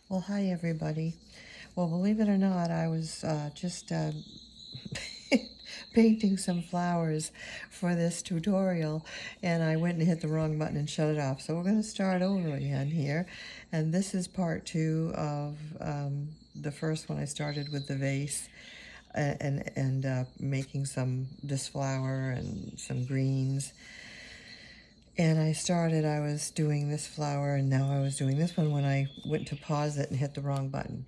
Well, hi everybody. Well, believe it or not, I was just painting some flowers for this tutorial, and I went and hit the wrong button and shut it off. So we're going to start over again here, and this is part two of the first one. I started with the vase and making this flower and some greens. And I was doing this flower, and now I was doing this one when I went to pause it and hit the wrong button.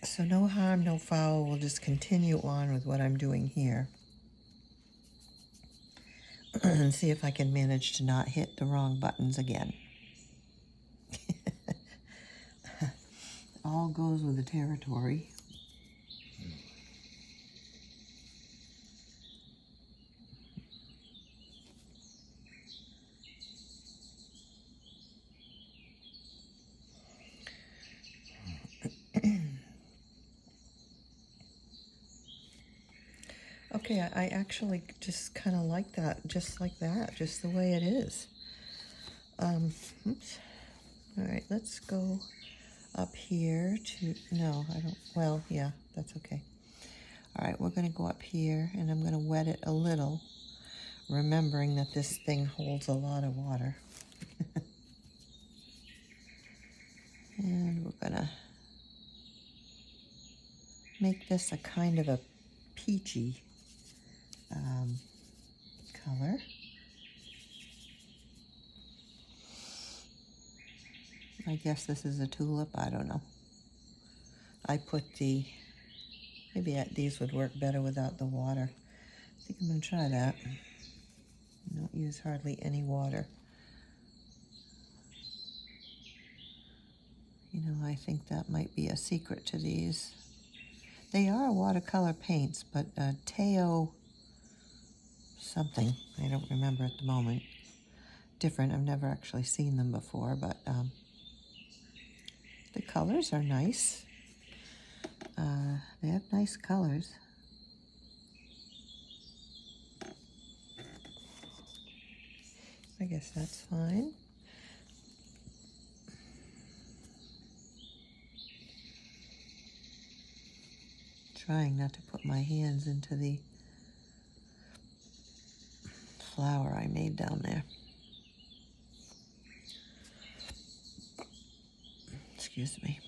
So no harm, no foul. We'll just continue on with what I'm doing here and see if I can manage to not hit the wrong buttons again. All goes with the territory. Okay, I actually just kind of like that, just like that, just the way it is. Oops. All right, let's go up here to, no, I don't, well, yeah, that's okay. All right, we're going to go up here, and I'm going to wet it a little, remembering that this thing holds a lot of water. And we're going to make this a kind of a peachy color. I guess this is a tulip, I don't know. I put maybe these would work better without the water. I think I'm going to try that. I don't use hardly any water. You know, I think that might be a secret to these. They are watercolor paints, but Teo something, I don't remember at the moment. Different, I've never actually seen them before, but the colors are nice. They have nice colors. I guess that's fine. Trying not to put my hands into the flower I made down there. Excuse me.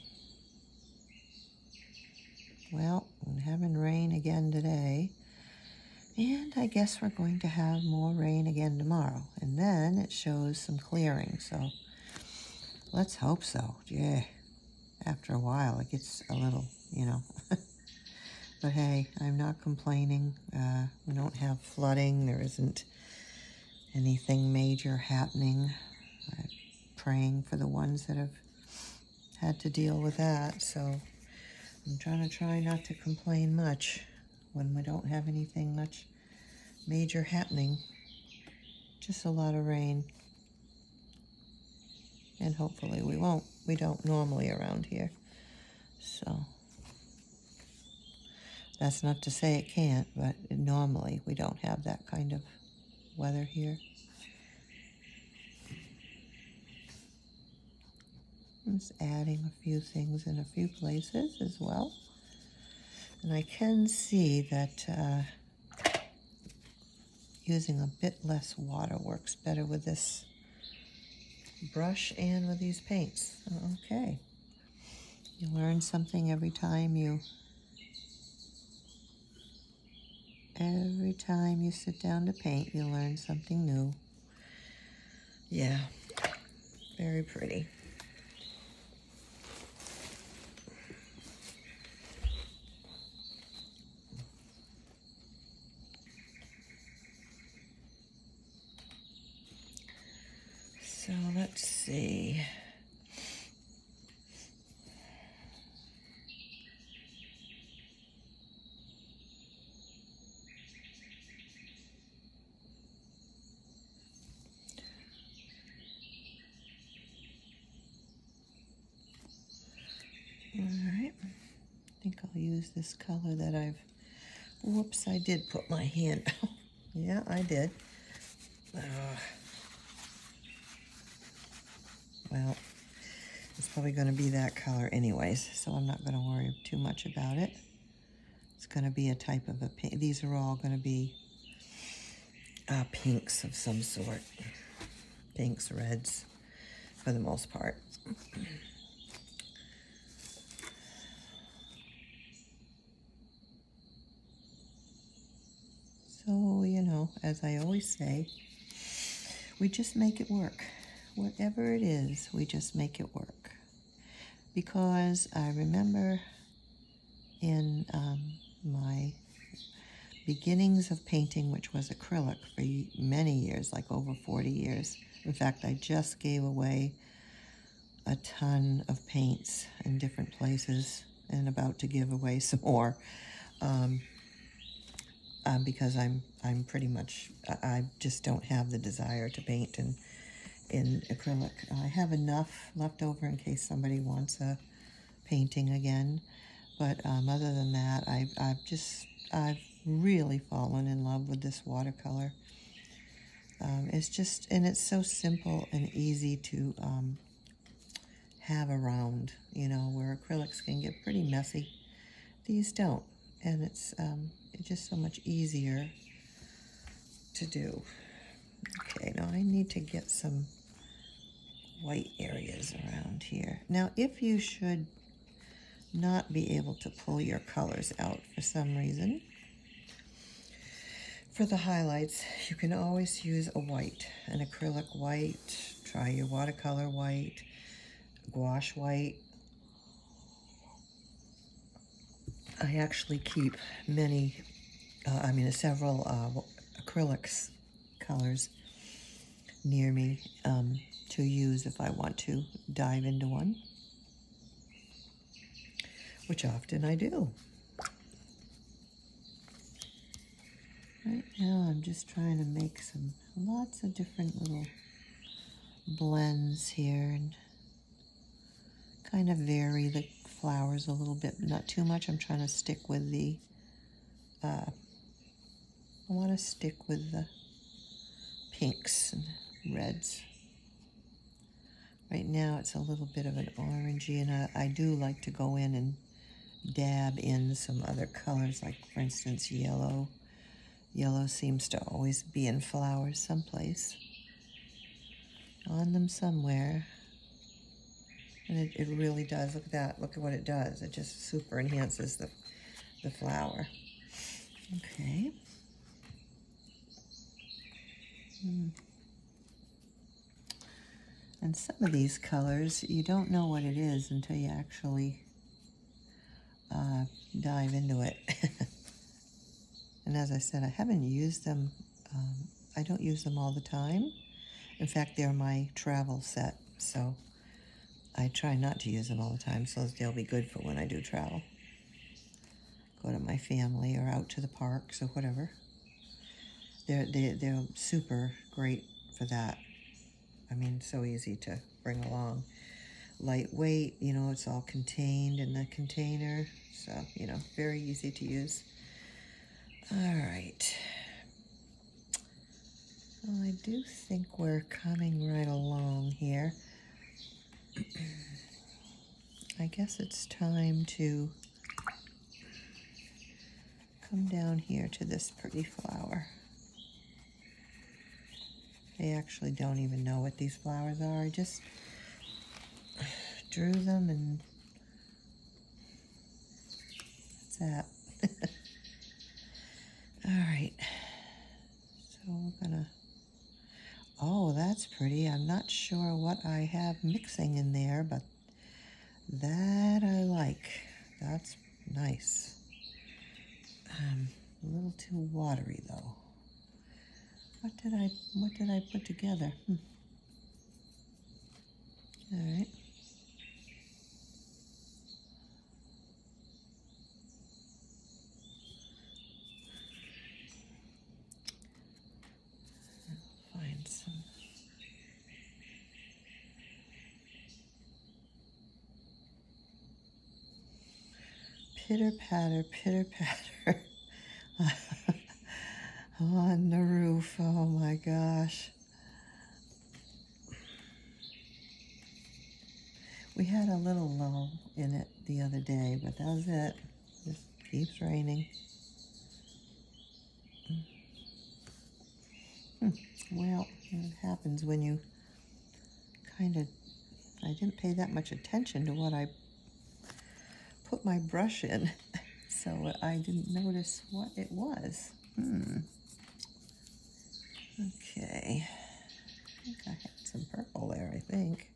Well, we're having rain again today, and I guess we're going to have more rain again tomorrow, and then it shows some clearing, so let's hope so. Yeah, after a while it gets a little, you know. But hey, I'm not complaining. We don't have flooding. There isn't anything major happening. I'm praying for the ones that have had to deal with that, so I'm trying to not to complain much when we don't have anything much major happening. Just a lot of rain. And hopefully we don't normally around here. So that's not to say it can't, but normally we don't have that kind of weather here. I'm just adding a few things in a few places as well. And I can see that using a bit less water works better with this brush and with these paints. Okay. You learn something every time you sit down to paint, you learn something new. Yeah, very pretty. So let's see. All right, I think I'll use this color that whoops, I did put my hand, yeah, I did. well, it's probably going to be that color anyways, so I'm not going to worry too much about it. It's going to be a type of a pink. These are all going to be pinks of some sort. Pinks, reds, for the most part. So, you know, as I always say, we just make it work. Whatever it is, we just make it work. Because I remember in my beginnings of painting, which was acrylic for many years, like over 40 years. In fact, I just gave away a ton of paints in different places and about to give away some more. Because I'm pretty much, I just don't have the desire to paint in acrylic. I have enough left over in case somebody wants a painting again, but other than that, I've really fallen in love with this watercolor. It's just, and it's so simple and easy to have around, you know, where acrylics can get pretty messy. These don't, and it's just so much easier to do. Okay, now I need to get some white areas around here. Now, if you should not be able to pull your colors out for some reason, for the highlights, you can always use a white, an acrylic white. Try your watercolor white, gouache white. I actually keep several acrylics colors near me to use if I want to dive into one, which often I do. Right now I'm just trying to make lots of different little blends here and kind of vary the flowers a little bit, not too much. I'm trying to stick with I want to stick with the pinks and reds. Right now it's a little bit of an orangey, and I do like to go in and dab in some other colors, like for instance yellow. Yellow seems to always be in flowers someplace, on them somewhere. And it really does. Look at that. Look at what it does. It just super enhances the flower. Okay. And some of these colors, you don't know what it is until you actually dive into it. And as I said, I haven't used them. I don't use them all the time. In fact, they're my travel set, so I try not to use them all the time, so they'll be good for when I do travel. Go to my family or out to the parks or whatever. They're super great for that. I mean, so easy to bring along. Lightweight, you know, it's all contained in the container, so, you know, very easy to use. All right. Well, I do think we're coming right along here. I guess it's time to come down here to this pretty flower. I actually don't even know what these flowers are. I just drew them and that's that. All right. So we're gonna, oh, that's pretty. I'm not sure what I have mixing in there, but that I like. That's nice. A little too watery though. What did I put together? All right. I'll find some. Pitter patter on the roof. Oh my gosh. We had a little lull in it the other day, but that was it. Just keeps raining. Well, it happens when you I didn't pay that much attention to what I put my brush in, so I didn't notice what it was. Okay. I think I had some purple there, I think.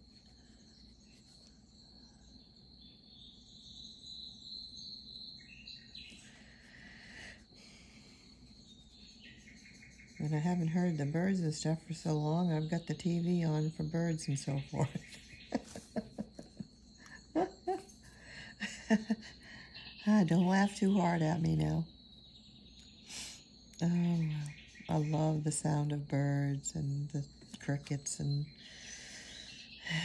And I haven't heard the birds and stuff for so long, I've got the TV on for birds and so forth. Don't laugh too hard at me now. Oh, well. I love the sound of birds and the crickets, and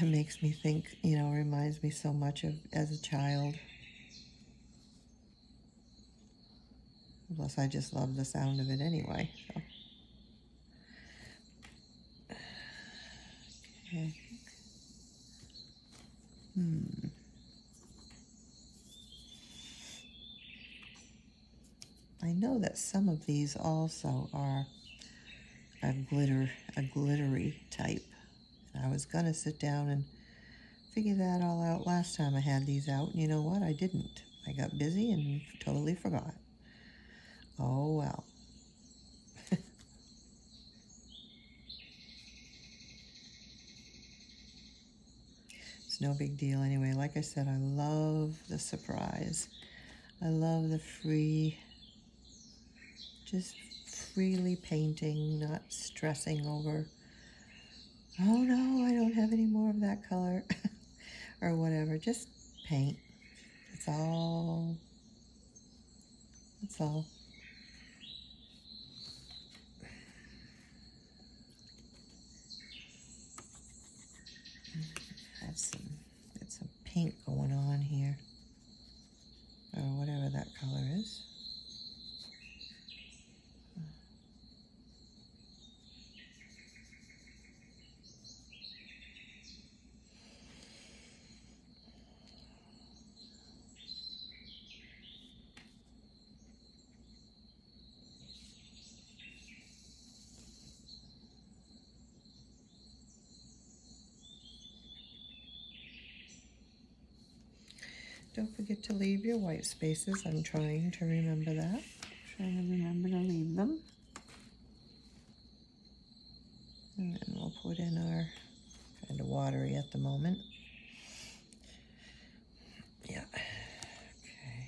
it makes me think, reminds me so much of as a child. Plus, I just love the sound of it anyway. So. Okay. I know that some of these also are a glittery type. And I was gonna sit down and figure that all out last time I had these out, and you know what? I didn't. I got busy and totally forgot. Oh well. It's no big deal anyway. Like I said, I love the surprise. I love the just freely painting, not stressing over, oh no, I don't have any more of that color, or whatever. Just paint. That's all. That's all. Get some pink going on here, or whatever that color is. Don't forget to leave your white spaces. I'm trying to remember that. Trying to remember to leave them. And then we'll put in our, kind of watery at the moment. Yeah. Okay.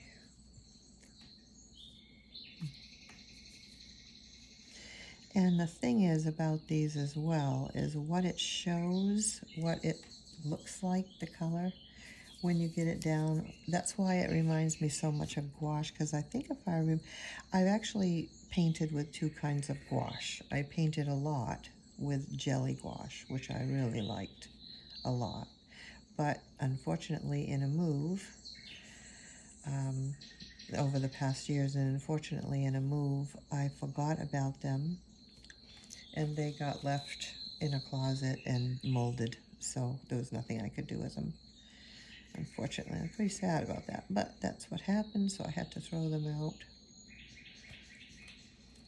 And the thing is about these as well is what it shows, what it looks like, the color, when you get it down. That's why it reminds me so much of gouache, because I think if I've actually painted with two kinds of gouache. I painted a lot with jelly gouache, which I really liked a lot. But unfortunately, in a move, over the past years, and unfortunately in a move, I forgot about them, and they got left in a closet and molded, so there was nothing I could do with them. Unfortunately, I'm pretty sad about that, but that's what happened, so I had to throw them out.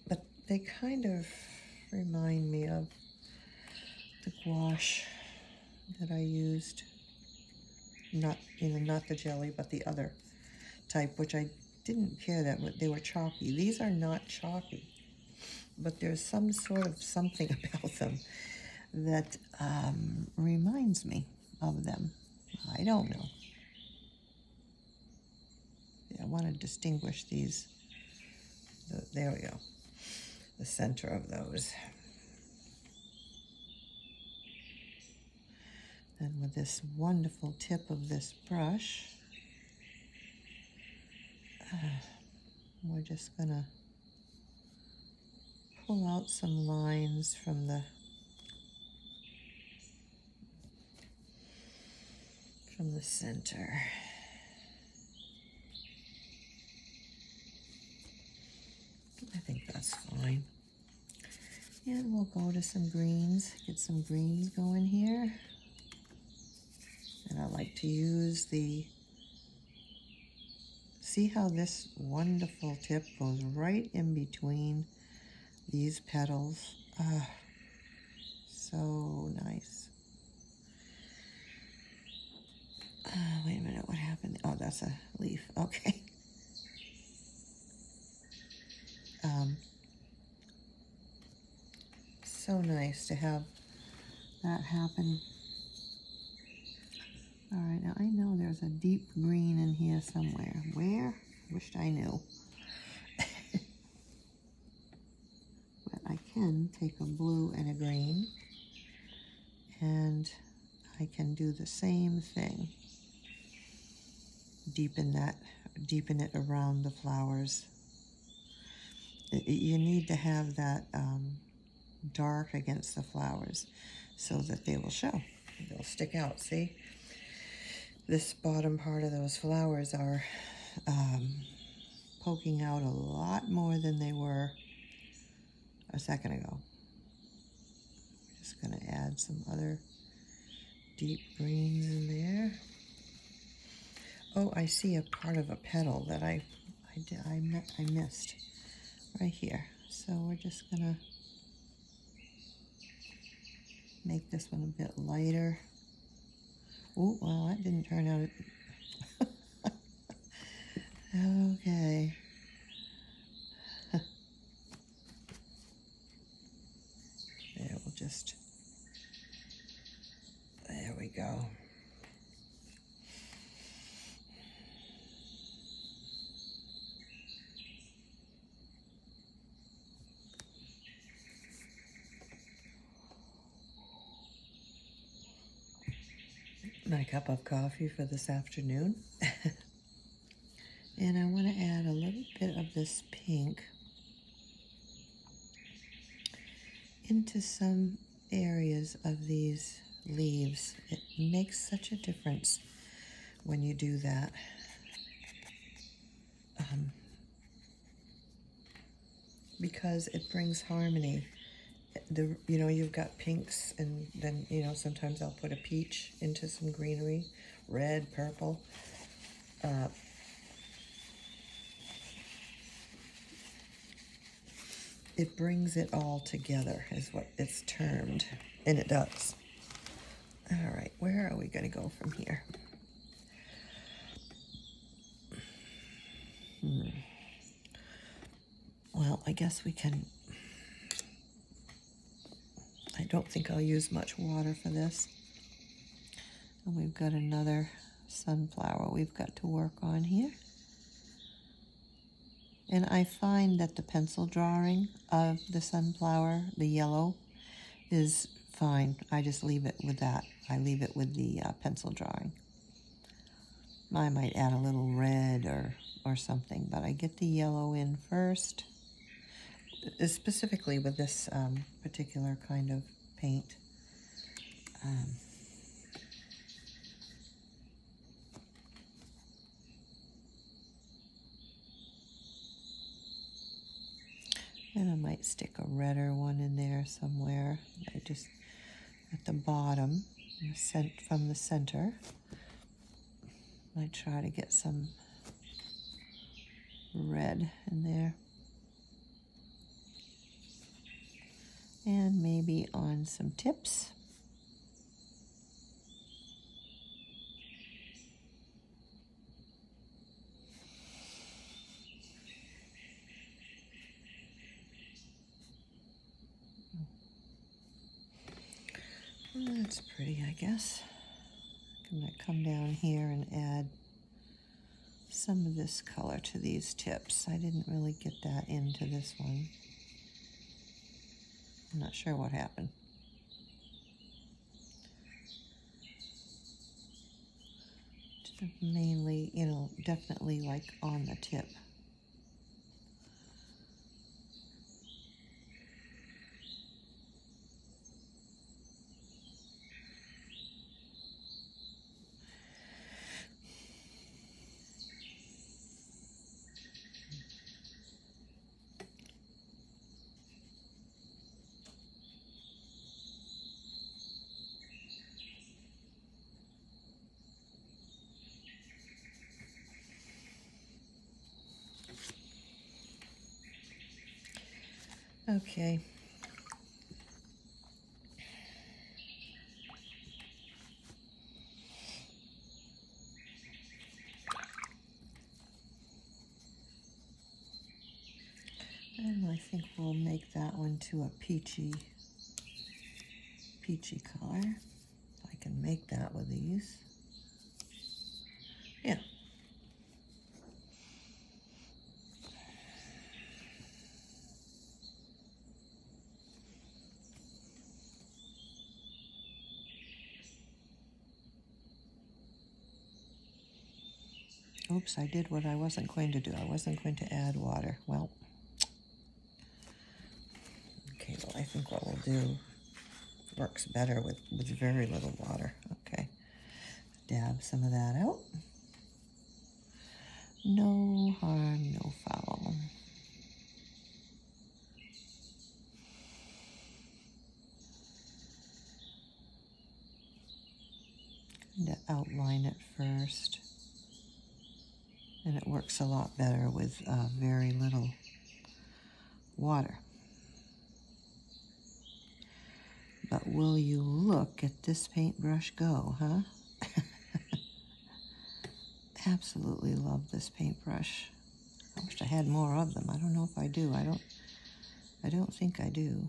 But they kind of remind me of the gouache that I used. Not the jelly, but the other type, which I didn't care that they were chalky. These are not chalky, but there's some sort of something about them that reminds me of them. I don't know. Yeah, I want to distinguish these. There we go. The center of those. And with this wonderful tip of this brush, we're just going to pull out some lines from the center. I think that's fine. And we'll go to some greens, get some greens going here. And I like to use the, see how this wonderful tip goes right in between these petals. Ah, so nice. Wait a minute, what happened? Oh, that's a leaf. Okay. So nice to have that happen. All right, now I know there's a deep green in here somewhere. Where? Wished I knew. But I can take a blue and a green, and I can do the same thing. Deepen it around the flowers. You need to have that dark against the flowers so that they will show. They'll stick out, see? This bottom part of those flowers are poking out a lot more than they were a second ago. Just going to add some other deep greens in there. Oh, I see a part of a petal that I missed right here. So we're just going to make this one a bit lighter. Oh, well, that didn't turn out. Okay. There, we'll just, there we go. My cup of coffee for this afternoon. And I want to add a little bit of this pink into some areas of these leaves. It makes such a difference when you do that. Because it brings harmony. You've got pinks, and then, sometimes I'll put a peach into some greenery, red, purple. It brings it all together, is what it's termed, and it does. All right, where are we going to go from here? Well, I guess we can. I don't think I'll use much water for this. And we've got another sunflower we've got to work on here. And I find that the pencil drawing of the sunflower, the yellow, is fine. I just leave it with that. I leave it with the pencil drawing. I might add a little red or something, but I get the yellow in first, specifically with this particular kind of paint. And I might stick a redder one in there somewhere. I just, at the bottom, from the center, I try to get some red in there. And maybe on some tips. That's pretty, I guess. I'm going to come down here and add some of this color to these tips. I didn't really get that into this one. I'm not sure what happened. Mainly, definitely like on the tip. Okay. And I think we'll make that one to a peachy color. I can make that with these. Yeah. Oops, I did what I wasn't going to do. I wasn't going to add water. Well, okay, well, I think what we'll do works better with very little water. Okay, dab some of that out. No harm, no foul. To outline it first, and it works a lot better with very little water. But will you look at this paintbrush go, huh? Absolutely love this paintbrush. I wish I had more of them. I don't know if I do. I don't think I do.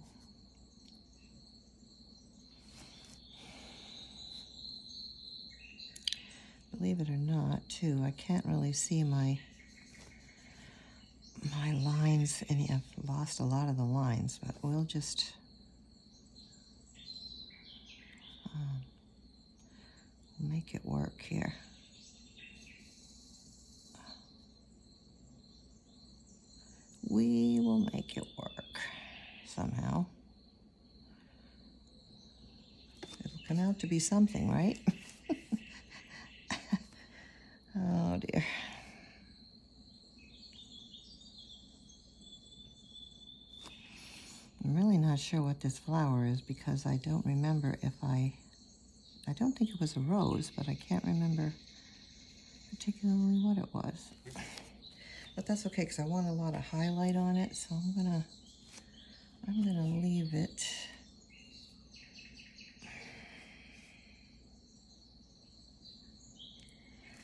Believe it or not, too, I can't really see my lines, and I've lost a lot of the lines, but we'll just make it work here. We will make it work somehow. It'll come out to be something, right? Oh dear. I'm really not sure what this flower is because I don't remember if I don't think it was a rose, but I can't remember particularly what it was. But that's okay because I want a lot of highlight on it, so I'm gonna leave it.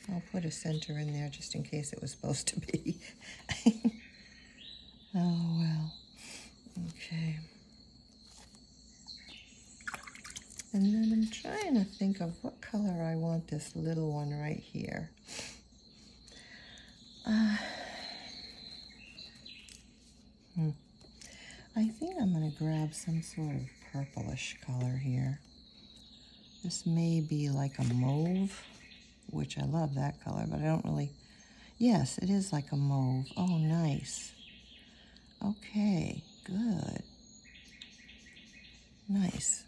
I'll put a center in there just in case it was supposed to be. Oh well. Okay. And then I'm trying to think of what color I want this little one right here. I think I'm going to grab some sort of purplish color here. This may be like a mauve, which I love that color, but I don't really... Yes, it is like a mauve. Oh, nice. Okay, good. Nice.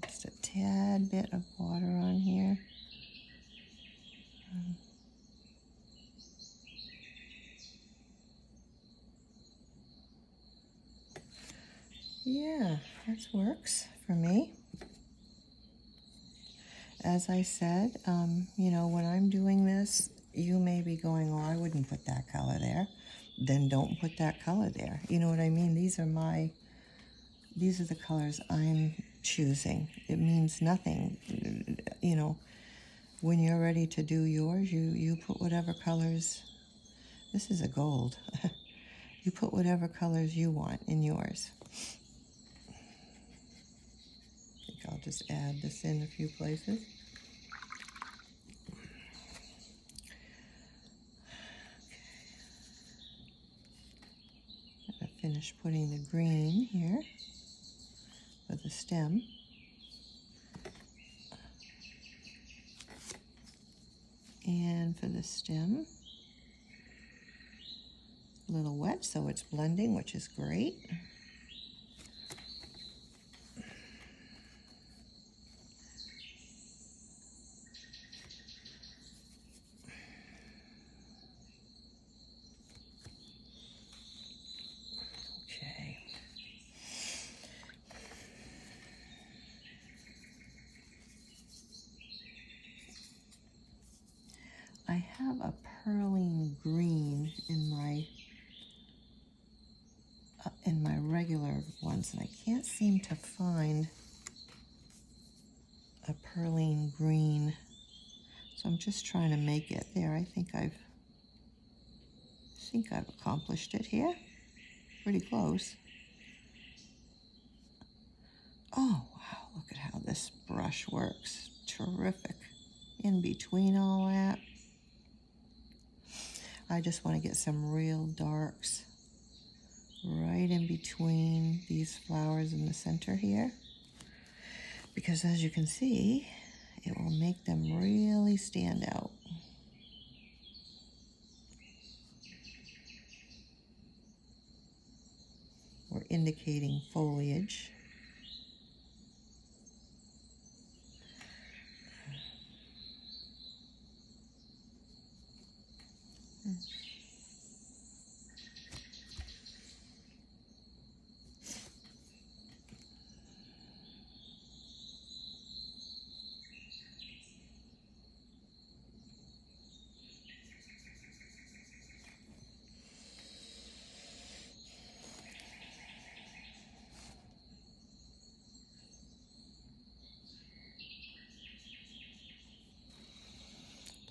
Just a tad bit of water on here. Yeah, that works for me. As I said, you know, when I'm doing this, you may be going, oh, I wouldn't put that color there. Then don't put that color there. You know what I mean? These are the colors I'm choosing. It means nothing. You know, when you're ready to do yours, you put whatever colors. This is a gold. You put whatever colors you want in yours. I think I'll just add this in a few places. Finish putting the green here for the stem. And for the stem, a little wet, so it's blending, which is great. Okay. I have a pearling green in my regular greens, and I can't seem to find a perline green. So I'm just trying to make it there. I think I've accomplished it here. Pretty close. Oh, wow, look at how this brush works. Terrific. In between all that, I just want to get some real darks right in between these flowers in the center here, because as you can see, it will make them really stand out. We're indicating foliage.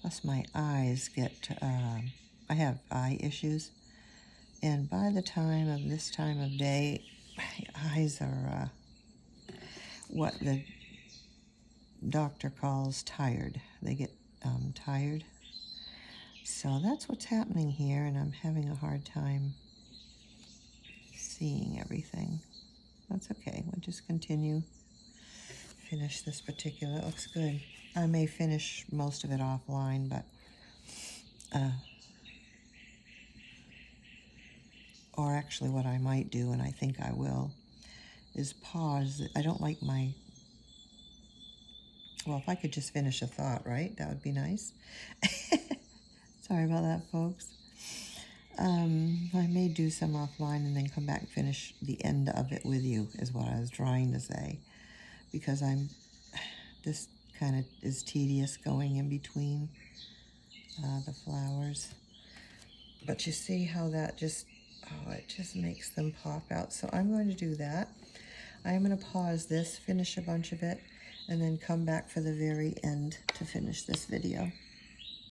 Plus my eyes get, I have eye issues, and by the time of this time of day, my eyes are what the doctor calls tired. They get tired. So that's what's happening here, and I'm having a hard time seeing everything. That's okay. We'll just continue. Finish this particular. It looks good. I may finish most of it offline, but or actually what I might do, and I think I will, is pause. I don't like my, well, if I could just finish a thought, right? That would be nice. Sorry about that, folks. I may do some offline and then come back and finish the end of it with you, is what I was trying to say. Because this kind of is tedious going in between the flowers. But you see how that just, oh, it just makes them pop out. So I'm going to do that. I'm going to pause this, finish a bunch of it, and then come back for the very end to finish this video.